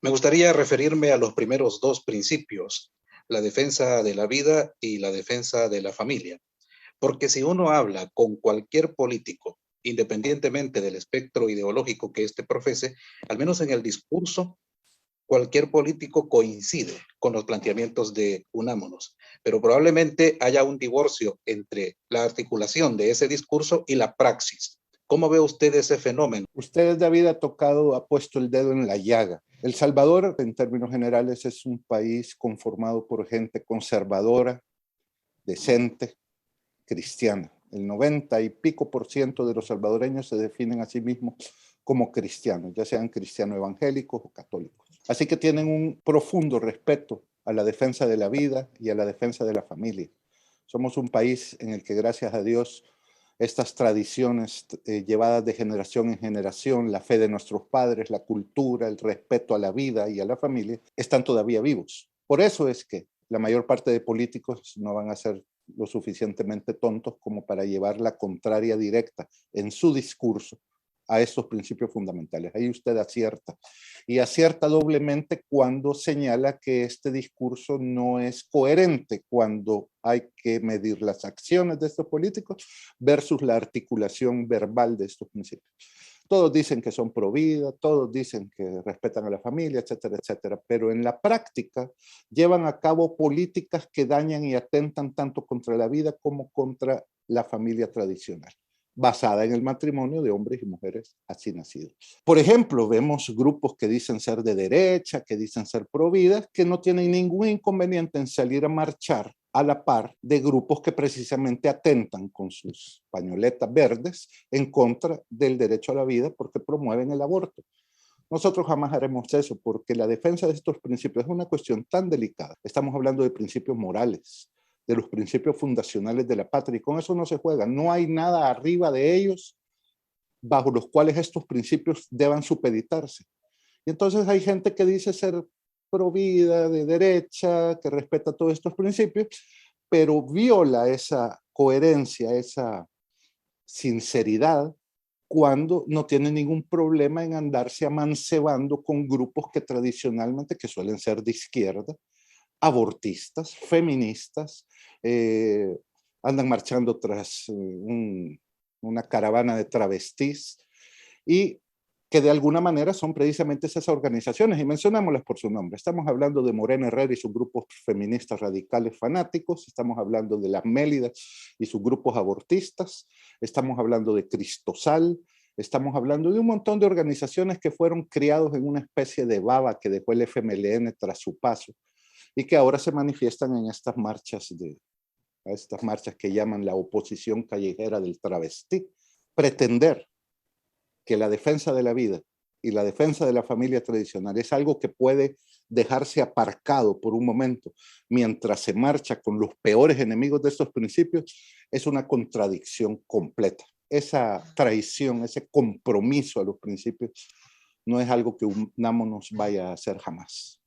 Me gustaría referirme a los primeros dos principios, la defensa de la vida y la defensa de la familia. Porque si uno habla con cualquier político, independientemente del espectro ideológico que éste profese, al menos en el discurso, cualquier político coincide con los planteamientos de unámonos, pero probablemente haya un divorcio entre la articulación de ese discurso y la praxis. ¿Cómo ve usted ese fenómeno? Usted, David, ha puesto el dedo en la llaga. El Salvador, en términos generales, es un país conformado por gente conservadora, decente, cristiana. El 90 y pico por ciento de los salvadoreños se definen a sí mismos como cristianos, ya sean cristianos evangélicos o católicos. Así que tienen un profundo respeto a la defensa de la vida y a la defensa de la familia. Somos un país en el que, gracias a Dios, estas tradiciones llevadas de generación en generación, la fe de nuestros padres, la cultura, el respeto a la vida y a la familia, están todavía vivos. Por eso es que la mayor parte de políticos no van a ser lo suficientemente tontos como para llevar la contraria directa en su discurso a estos principios fundamentales. Ahí usted acierta. Y acierta doblemente cuando señala que este discurso no es coherente, cuando hay que medir las acciones de estos políticos versus la articulación verbal de estos principios. Todos dicen que son pro vida, todos dicen que respetan a la familia, etcétera, etcétera, pero en la práctica llevan a cabo políticas que dañan y atentan tanto contra la vida como contra la familia tradicional, basada en el matrimonio de hombres y mujeres así nacidos. Por ejemplo, vemos grupos que dicen ser de derecha, que dicen ser pro vida, que no tienen ningún inconveniente en salir a marchar a la par de grupos que precisamente atentan con sus pañoletas verdes en contra del derecho a la vida porque promueven el aborto. Nosotros jamás haremos eso porque la defensa de estos principios es una cuestión tan delicada. Estamos hablando de principios morales, de los principios fundacionales de la patria, y con eso no se juega. No hay nada arriba de ellos bajo los cuales estos principios deban supeditarse. Y entonces hay gente que dice ser pro vida, de derecha, que respeta todos estos principios, pero viola esa coherencia, esa sinceridad, cuando no tiene ningún problema en andarse amancebando con grupos que tradicionalmente, que suelen ser de izquierda, abortistas, feministas, eh, andan marchando tras una caravana de travestis y que de alguna manera son precisamente esas organizaciones, y mencionámoslas por su nombre. Estamos hablando de Morena Herrera y sus grupos feministas radicales fanáticos, estamos hablando de las Mélidas y sus grupos abortistas, estamos hablando de Cristosal, estamos hablando de un montón de organizaciones que fueron criados en una especie de baba que dejó el FMLN tras su paso y que ahora se manifiestan en estas marchas que llaman la oposición callejera del travesti. Pretender que la defensa de la vida y la defensa de la familia tradicional es algo que puede dejarse aparcado por un momento mientras se marcha con los peores enemigos de estos principios, es una contradicción completa. Esa traición, ese compromiso a los principios no es algo que unámonos vaya a hacer jamás.